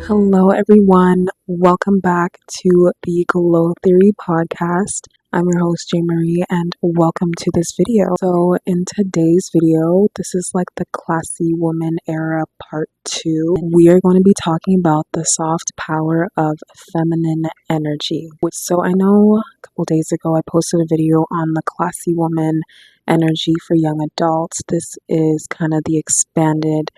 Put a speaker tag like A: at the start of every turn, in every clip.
A: Hello, everyone. Welcome back to the Glow Theory podcast. I'm your host, J. Marie, and welcome to this video. So, in today's video, this is like the classy woman era part 2. We are going to be talking about the soft power of feminine energy. So, I know a couple days ago I posted a video on the classy woman energy for young adults. This is kind of the expanded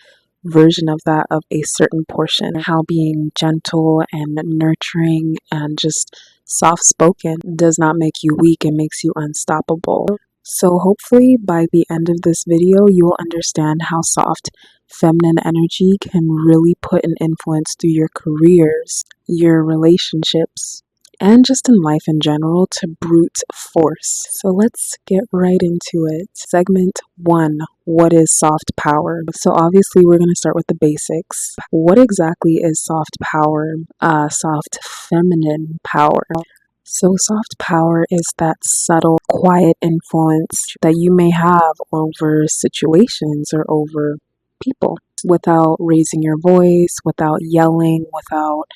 A: version of that, of a certain portion, how being gentle and nurturing and just soft spoken does not make you weak, it makes you unstoppable. So hopefully by the end of this video you will understand how soft feminine energy can really put an influence through your careers, your relationships, and just in life in general to brute force. So let's get right into it. Segment 1. What is soft power? So obviously we're going to start with the basics. What exactly is soft power? Soft feminine power. So soft power is that subtle, quiet influence that you may have over situations or over people without raising your voice, without yelling, without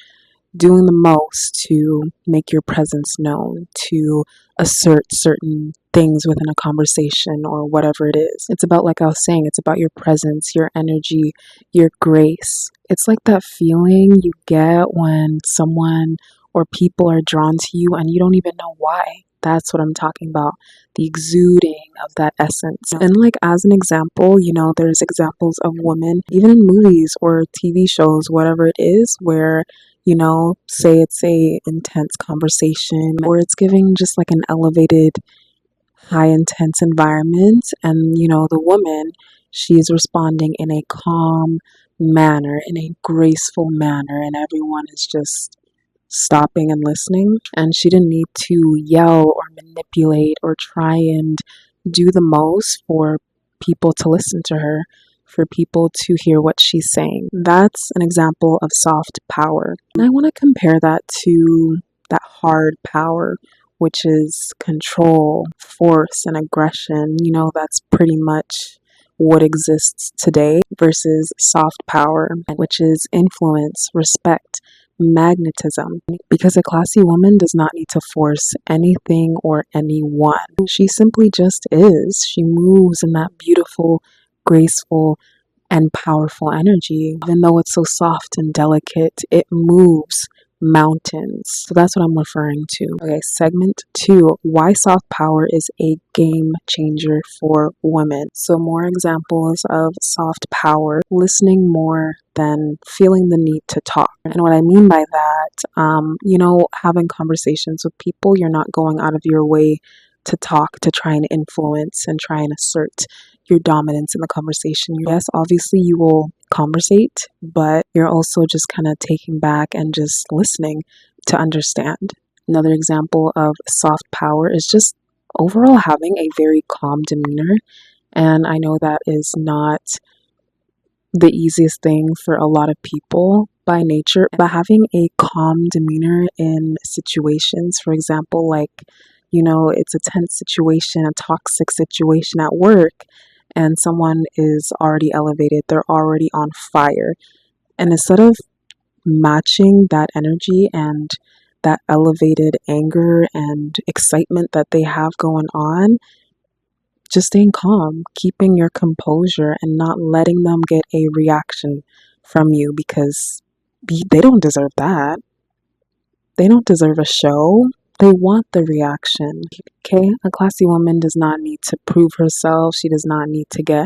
A: doing the most to make your presence known, to assert certain things within a conversation or whatever it is. It's about, like I was saying, it's about your presence, your energy, your grace. It's like that feeling you get when someone or people are drawn to you and you don't even know why. That's what I'm talking about. The exuding of that essence. And like as an example, there's examples of women, even in movies or TV shows, whatever it is, where say it's a intense conversation or it's giving just like an elevated, high intense environment, and the woman, she's responding in a calm manner, in a graceful manner, and everyone is just stopping and listening, and she didn't need to yell or manipulate or try and do the most for people to listen to her, for people to hear what she's saying. That's an example of soft power. And I want to compare that to that hard power, which is control, force, and aggression. That's pretty much what exists today, versus soft power, which is influence, respect, magnetism. Because a classy woman does not need to force anything or anyone. She simply just is. She moves in that beautiful, graceful, and powerful energy. Even though it's so soft and delicate, it moves mountains. So that's what I'm referring to. Okay, segment 2. Why soft power is a game changer for women. So more examples of soft power: listening more than feeling the need to talk. And what I mean by that, having conversations with people, you're not going out of your way to talk, to try and influence and try and assert your dominance in the conversation. Yes, obviously you will conversate, but you're also just kind of taking back and just listening to understand. Another example of soft power is just overall having a very calm demeanor. And I know that is not the easiest thing for a lot of people by nature, but having a calm demeanor in situations, for example, like it's a tense situation, a toxic situation at work, and someone is already elevated, they're already on fire. And instead of matching that energy and that elevated anger and excitement that they have going on, just staying calm, keeping your composure, and not letting them get a reaction from you, because they don't deserve that. They don't deserve a show. They want the reaction. Okay? A classy woman does not need to prove herself. She does not need to get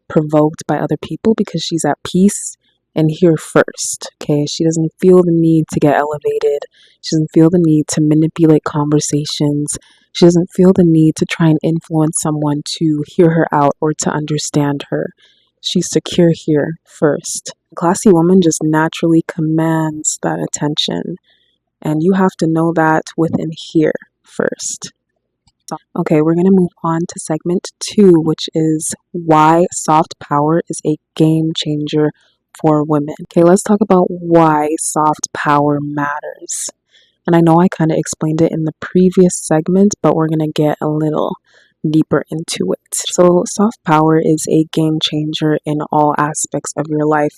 A: provoked by other people, because she's at peace and here first. Okay? She doesn't feel the need to get elevated. She doesn't feel the need to manipulate conversations. She doesn't feel the need to try and influence someone to hear her out or to understand her. She's secure here first. A classy woman just naturally commands that attention. And you have to know that within here first. Okay, we're going to move on to segment 2, which is why soft power is a game changer for women. Okay, let's talk about why soft power matters. And I know I kind of explained it in the previous segment, but we're going to get a little deeper into it. So soft power is a game changer in all aspects of your life,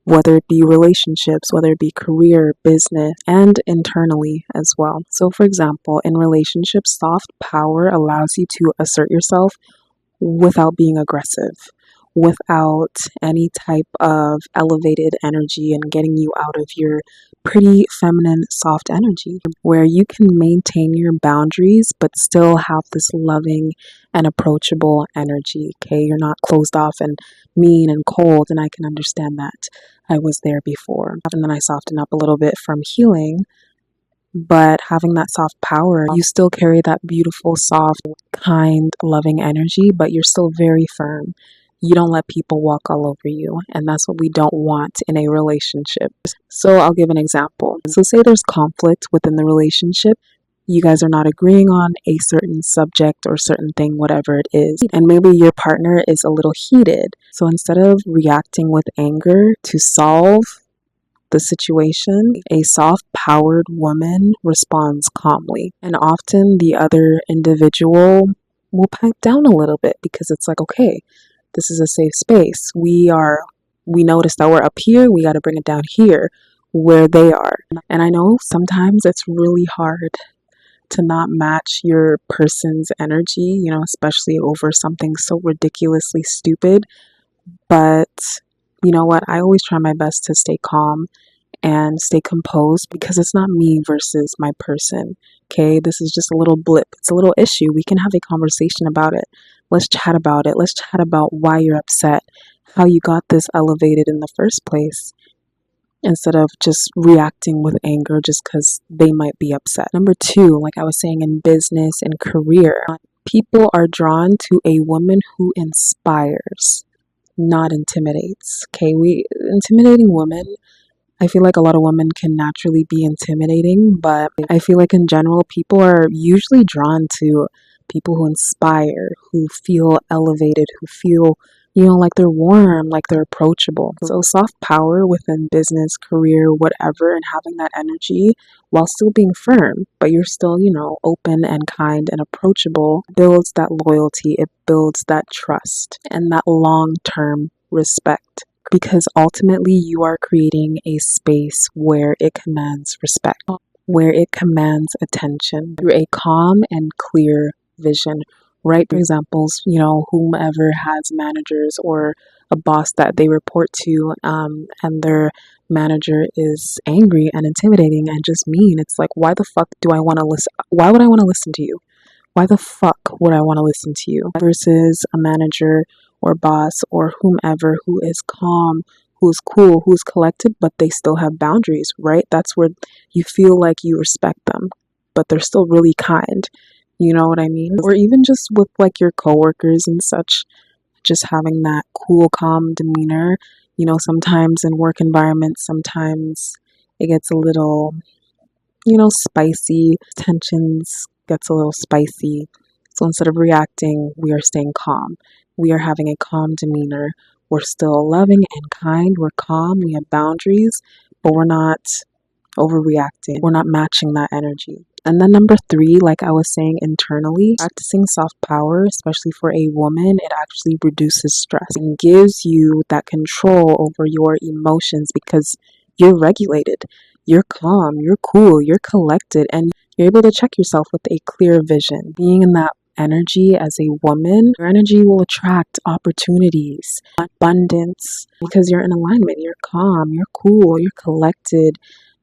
A: whether it be relationships, whether it be career, business, and internally as well. So, for example, in relationships, soft power allows you to assert yourself without being aggressive, without any type of elevated energy and getting you out of your pretty feminine, soft energy, where you can maintain your boundaries but still have this loving and approachable energy. Okay, you're not closed off and mean and cold, and I can understand that. I was there before, and then I softened up a little bit from healing. But having that soft power, you still carry that beautiful, soft, kind, loving energy, but you're still very firm. You don't let people walk all over you, and that's what we don't want in a relationship. So I'll give an example. So say there's conflict within the relationship. You guys are not agreeing on a certain subject or certain thing, whatever it is, and maybe your partner is a little heated. So instead of reacting with anger to solve the situation, a soft powered woman responds calmly. And often the other individual will pipe down a little bit because it's like, okay, this is a safe space. We notice that we're up here, we got to bring it down here where they are. And I know sometimes it's really hard to not match your person's energy, especially over something so ridiculously stupid. But you know what? I always try my best to stay calm and stay composed because it's not me versus my person. Okay, this is just a little blip. It's a little issue. We can have a conversation about it. Let's chat about it. Let's chat about why you're upset, how you got this elevated in the first place, instead of just reacting with anger just because they might be upset. Number two, like I was saying, in business and career, people are drawn to a woman who inspires, not intimidates. Okay, intimidating women, I feel like a lot of women can naturally be intimidating, but I feel like in general, people are usually drawn to people who inspire, who feel elevated, who feel, like they're warm, like they're approachable. So soft power within business, career, whatever, and having that energy while still being firm, but you're still, open and kind and approachable, builds that loyalty, it builds that trust and that long-term respect. Because ultimately you are creating a space where it commands respect, where it commands attention through a calm and clear vision. Right? For examples, whomever has managers or a boss that they report to, and their manager is angry and intimidating and just mean. It's like, why the fuck do I want to listen? Why would I want to listen to you? Why the fuck would I want to listen to you? Versus a manager or boss or whomever who is calm, who's cool, who's collected, but they still have boundaries, right? That's where you feel like you respect them, but they're still really kind. You know what I mean? Or even just with like your coworkers and such, just having that cool, calm demeanor. Sometimes in work environments, sometimes it gets a little, spicy. Tensions gets a little spicy. So instead of reacting, we are staying calm. We are having a calm demeanor. We're still loving and kind. We're calm. We have boundaries, but we're not overreacting. We're not matching that energy. And then number three, like I was saying, internally, practicing soft power, especially for a woman, it actually reduces stress and gives you that control over your emotions because you're regulated, you're calm, you're cool, you're collected, and you're able to check yourself with a clear vision. Being in that energy as a woman, your energy will attract opportunities, abundance, because you're in alignment, you're calm, you're cool, you're collected,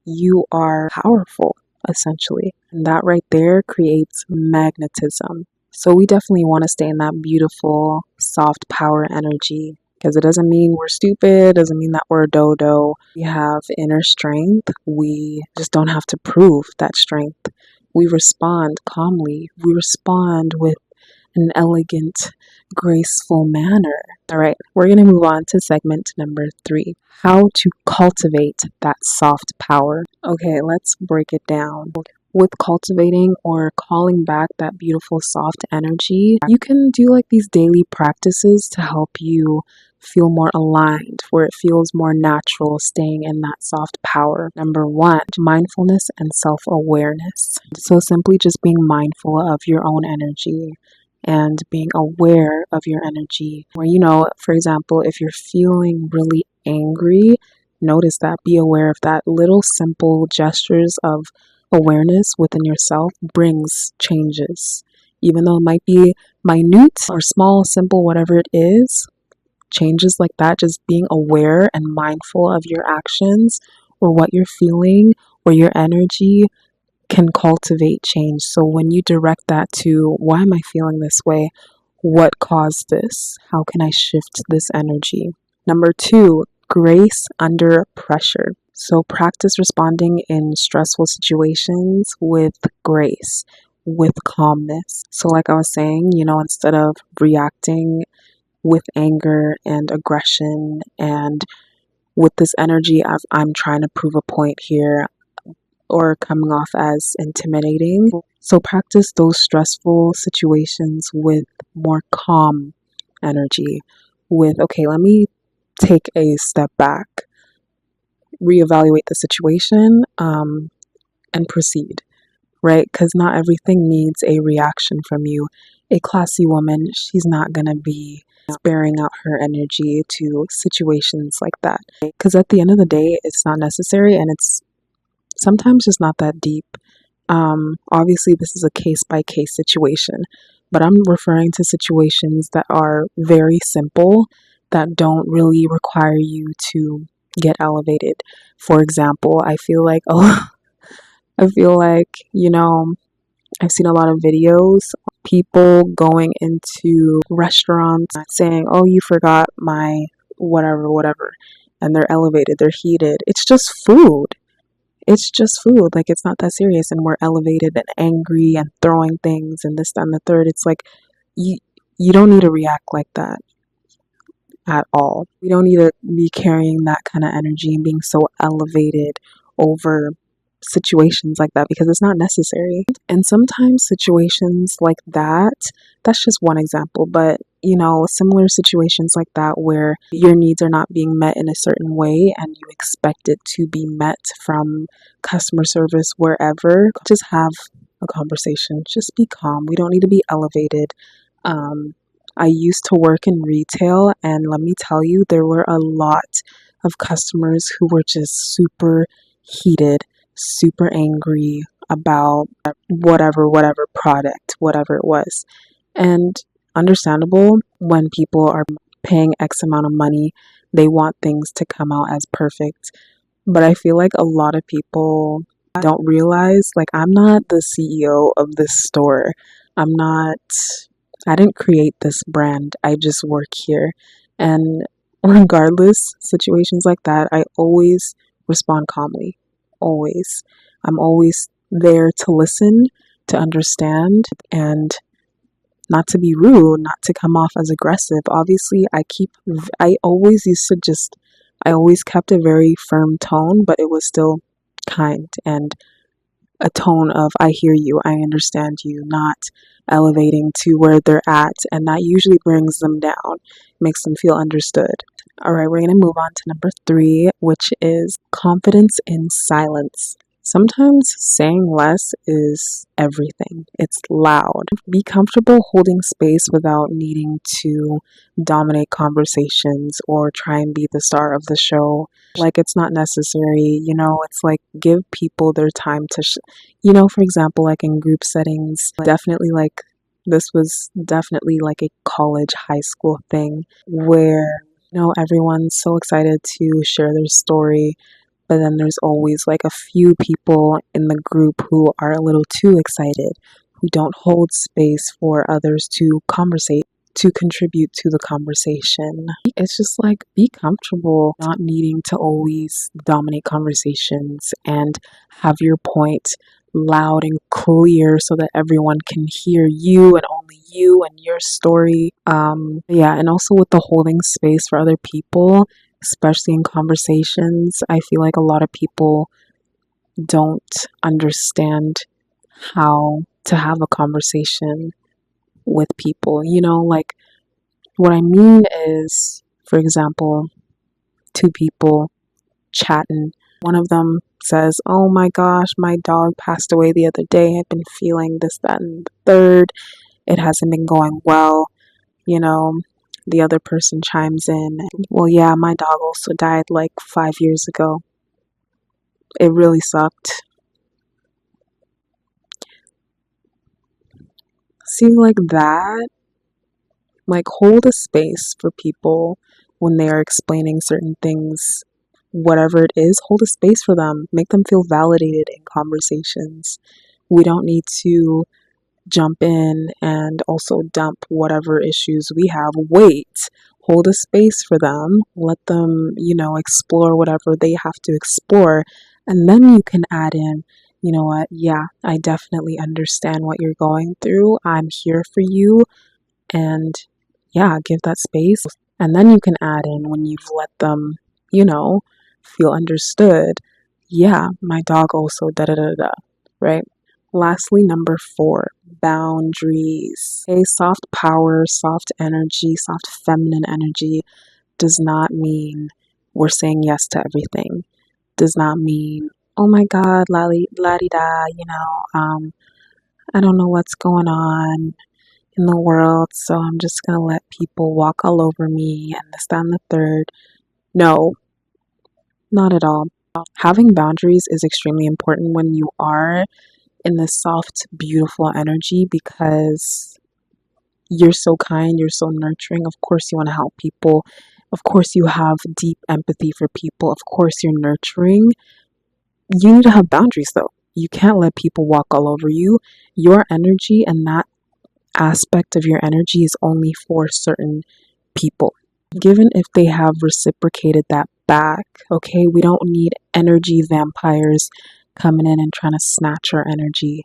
A: you are powerful, essentially. And that right there creates magnetism. So we definitely want to stay in that beautiful, soft power energy because it doesn't mean we're stupid, doesn't mean that we're a dodo. We have inner strength. We just don't have to prove that strength. We respond calmly. We respond with an elegant, graceful manner. All right, we're going to move on to segment number 3, how to cultivate that soft power. Okay, let's break it down. With cultivating or calling back that beautiful soft energy, you can do like these daily practices to help you feel more aligned, where it feels more natural staying in that soft power. Number 1, mindfulness and self-awareness. So simply just being mindful of your own energy and being aware of your energy. Where, for example, if you're feeling really angry, notice that, be aware of that. Little simple gestures of awareness within yourself brings changes. Even though it might be minute or small, simple, whatever it is, changes like that, just being aware and mindful of your actions or what you're feeling or your energy can cultivate change. So when you direct that to, why am I feeling this way? What caused this? How can I shift this energy? Number 2, grace under pressure. So practice responding in stressful situations with grace, with calmness. So like I was saying, instead of reacting with anger and aggression and with this energy of I'm trying to prove a point here, or coming off as intimidating. So practice those stressful situations with more calm energy, with, okay, let me take a step back, reevaluate the situation, and proceed, right? Because not everything needs a reaction from you. A classy woman, she's not going to be sparing out her energy to situations like that. Because at the end of the day, it's not necessary, and it's sometimes just not that deep. Obviously, this is a case by case situation, but I'm referring to situations that are very simple, that don't really require you to get elevated. For example, I feel like, I feel like, I've seen a lot of videos, people going into restaurants saying, oh, you forgot my whatever, whatever, and they're elevated, they're heated. It's just food. It's just food. Like, it's not that serious, and we're elevated and angry and throwing things and this, that, and the third. It's like, you don't need to react like that at all. You don't need to be carrying that kind of energy and being so elevated over situations like that, because it's not necessary. And sometimes situations like that, that's just one example, but similar situations like that where your needs are not being met in a certain way and you expect it to be met from customer service wherever, just have a conversation, just be calm. We don't need to be elevated. I used to work in retail, and let me tell you, there were a lot of customers who were just super heated, super angry about whatever product, whatever it was. And understandable, when people are paying X amount of money, they want things to come out as perfect. But I feel like a lot of people don't realize, like, I'm not the CEO of this store. I didn't create this brand. I just work here. And regardless, situations like that, I always respond calmly. Always. I'm always there to listen, to understand, and not to be rude, not to come off as aggressive. Obviously, I always used to just, I always kept a very firm tone, but it was still kind and a tone of, I hear you, I understand you, not elevating to where they're at. And that usually brings them down, makes them feel understood. All right, we're going to move on to number 3, which is confidence in silence. Sometimes saying less is everything. It's loud. Be comfortable holding space without needing to dominate conversations or try and be the star of the show. Like, it's not necessary. It's like, give people their time to, for example, like in group settings, definitely, like, this was definitely like a college, high school thing where, everyone's so excited to share their story. But then there's always like a few people in the group who are a little too excited, who don't hold space for others to conversate, to contribute to the conversation. It's just like, be comfortable not needing to always dominate conversations and have your point loud and clear so that everyone can hear you and only you and your story. And also with the holding space for other people, especially in conversations, I feel like a lot of people don't understand how to have a conversation with people. Like, what I mean is, for example, 2 people chatting. One of them says, oh my gosh, my dog passed away the other day. I've been feeling this, that, and the third. It hasn't been going well. the other person chimes in, well, yeah, my dog also died like 5 years ago. It really sucked. See, like that, like hold a space for people when they are explaining certain things, whatever it is, hold a space for them. Make them feel validated in conversations. We don't need to jump in and also dump whatever issues we have. Wait, hold a space for them, let them, explore whatever they have to explore, and then you can add in, you know what, yeah, I definitely understand what you're going through. I'm here for you, and yeah, give that space. And then you can add in when you've let them, feel understood. Yeah, my dog also da da da da, right? Lastly, number 4, boundaries. Okay, soft power, soft energy, soft feminine energy does not mean we're saying yes to everything. Does not mean, oh my God, la di da, I don't know what's going on in the world, so I'm just gonna let people walk all over me and this, that, and the third. No, not at all. Having boundaries is extremely important when you are in this soft, beautiful energy, because you're so kind, you're so nurturing. Of course, you want to help people. Of course, you have deep empathy for people. Of course, you're nurturing. You need to have boundaries though. You can't let people walk all over you. Your energy and that aspect of your energy is only for certain people, given if they have reciprocated that back. Okay, we don't need energy vampires coming in and trying to snatch our energy.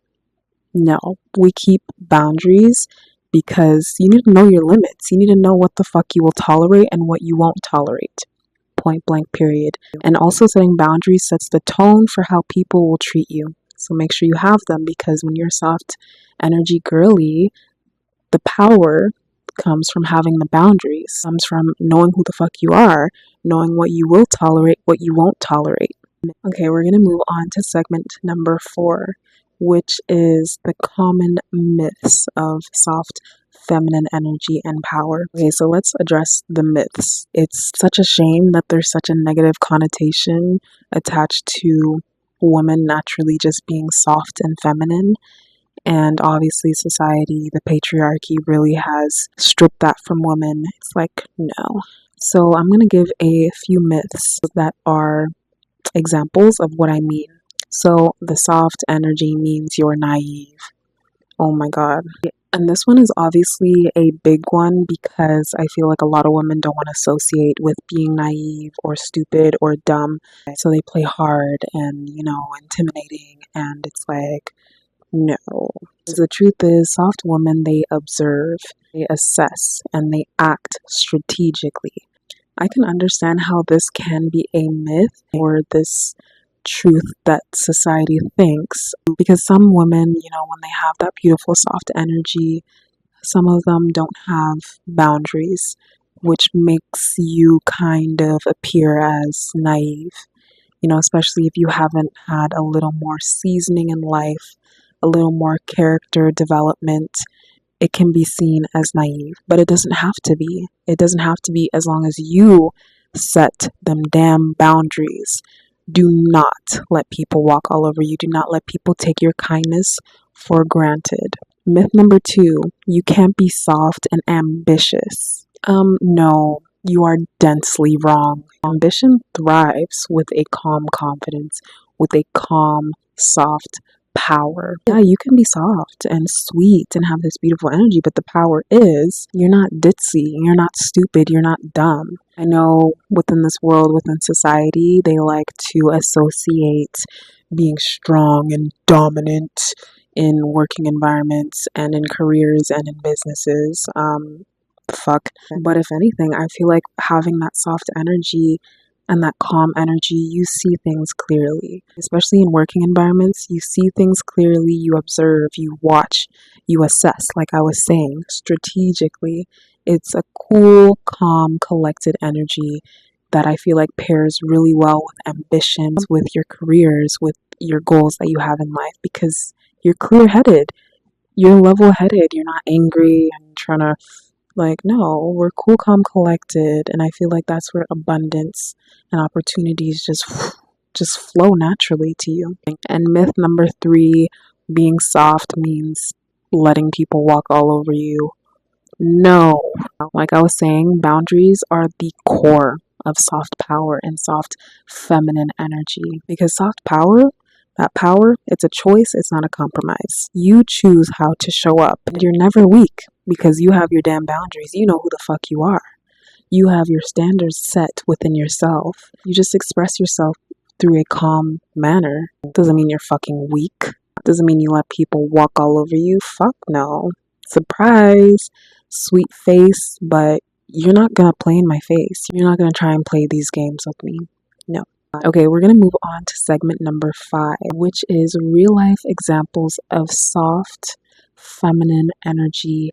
A: No, we keep boundaries because you need to know your limits. You need to know what the fuck you will tolerate and what you won't tolerate. Point blank, period. And also, setting boundaries sets the tone for how people will treat you. So make sure you have them, because when you're soft energy girly, the power comes from having the boundaries, comes from knowing who the fuck you are, knowing what you will tolerate, what you won't tolerate. Okay, we're going to move on to segment number 4, which is the common myths of soft feminine energy and power. Okay, so let's address the myths. It's such a shame that there's such a negative connotation attached to women naturally just being soft and feminine. And obviously, society, the patriarchy, really has stripped that from women. It's like, no. So I'm going to give a few myths that are examples of what I mean. So the soft energy means you're naive. Oh my God. And this one is obviously a big one, because I feel like a lot of women don't want to associate with being naive or stupid or dumb. So they play hard and, intimidating. And it's like, no. The truth is, soft women, they observe, they assess, and they act strategically. I can understand how this can be a myth, or this truth that society thinks, because some women, when they have that beautiful soft energy, some of them don't have boundaries, which makes you kind of appear as naive, especially if you haven't had a little more seasoning in life, a little more character development. It can be seen as naive, but it doesn't have to be. It doesn't have to be, as long as you set them damn boundaries. Do not let people walk all over you. Do not let people take your kindness for granted. Myth number 2, you can't be soft and ambitious. No, you are densely wrong. Ambition thrives with a calm confidence, with a calm, soft power. Yeah, you can be soft and sweet and have this beautiful energy, but the power is, you're not ditzy, you're not stupid, you're not dumb. I know within this world, within society, they like to associate being strong and dominant in working environments and in careers and in businesses. Fuck. But if anything, I feel like having that soft energy and that calm energy, you see things clearly. Especially in working environments, you see things clearly, you observe, you watch, you assess, like I was saying, strategically. It's a cool, calm, collected energy that I feel like pairs really well with ambitions, with your careers, with your goals that you have in life, because you're clear-headed, you're level-headed, you're not angry and trying to Like, no, we're cool, calm, collected. And I feel like that's where abundance and opportunities just flow naturally to you. And myth number 3, being soft means letting people walk all over you. No. Like I was saying, boundaries are the core of soft power and soft feminine energy. Because soft power, that power, it's a choice, it's not a compromise. You choose how to show up. And you're never weak because you have your damn boundaries. You know who the fuck you are. You have your standards set within yourself. You just express yourself through a calm manner. Doesn't mean you're fucking weak. Doesn't mean you let people walk all over you. Fuck no. Surprise, sweet face, but you're not gonna play in my face. You're not gonna try and play these games with me. No. Okay, we're gonna move on to segment number 5, which is real life examples of soft, feminine energy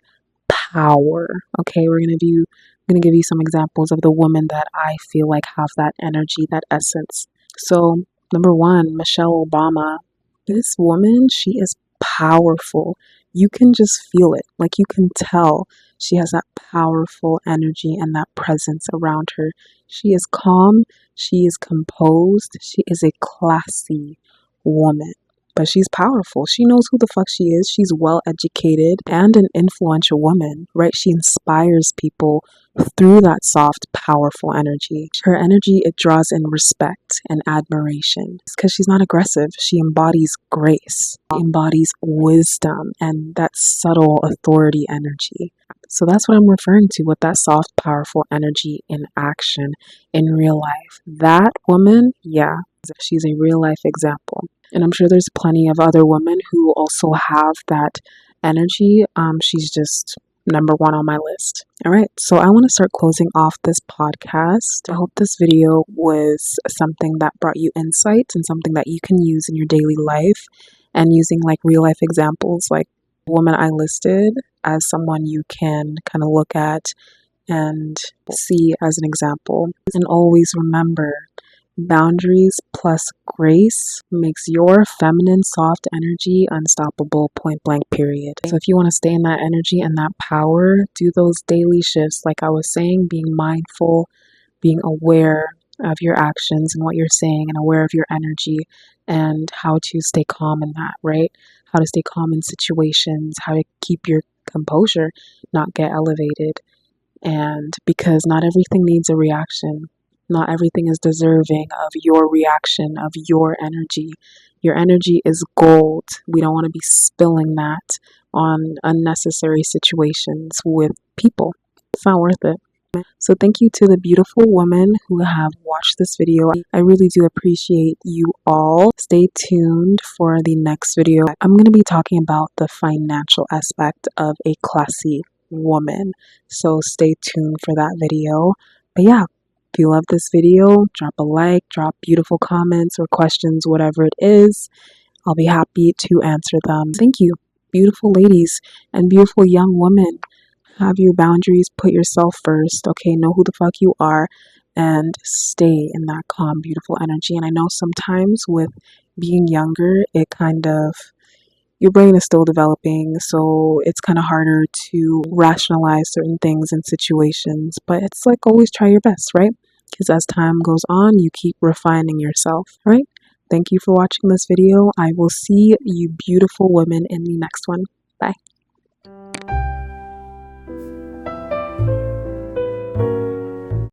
A: power. Okay, we're gonna give you some examples of the women that I feel like have that energy, that essence. So, number 1, Michelle Obama. This woman, she is powerful. You can just feel it. Like, you can tell she has that powerful energy and that presence around her. She is calm, she is composed, she is a classy woman. But she's powerful. She knows who the fuck she is. She's well educated and an influential woman, right? She inspires people through that soft, powerful energy. Her energy, it draws in respect and admiration. It's because she's not aggressive. She embodies grace, embodies wisdom, and that subtle authority energy. So that's what I'm referring to with that soft, powerful energy in action in real life. That woman, yeah, she's a real life example. And I'm sure there's plenty of other women who also have that energy. She's just number 1 on my list. All right, so I want to start closing off this podcast. I hope this video was something that brought you insight and something that you can use in your daily life, and using like real life examples like the woman I listed as someone you can kind of look at and see as an example. And always remember, boundaries plus grace makes your feminine soft energy unstoppable, point blank, period. So if you want to stay in that energy and that power, do those daily shifts like I was saying, being mindful, being aware of your actions and what you're saying, and aware of your energy and how to stay calm in that, right? How to stay calm in situations, how to keep your composure, not get elevated. And because not everything needs a reaction. Not everything is deserving of your reaction, of your energy. Your energy is gold. We don't want to be spilling that on unnecessary situations with people. It's not worth it. So thank you to the beautiful women who have watched this video. I really do appreciate you all. Stay tuned for the next video. I'm going to be talking about the financial aspect of a classy woman. So stay tuned for that video. But yeah, if you love this video, drop a like, drop beautiful comments or questions, whatever it is. I'll be happy to answer them. Thank you, beautiful ladies and beautiful young women. Have your boundaries, put yourself first, okay? Know who the fuck you are and stay in that calm, beautiful energy. And I know sometimes with being younger, it kind of, your brain is still developing, so it's kind of harder to rationalize certain things and situations. But it's like always try your best, right? Because as time goes on, you keep refining yourself, right? Thank you for watching this video. I will see you beautiful women in the next one. Bye.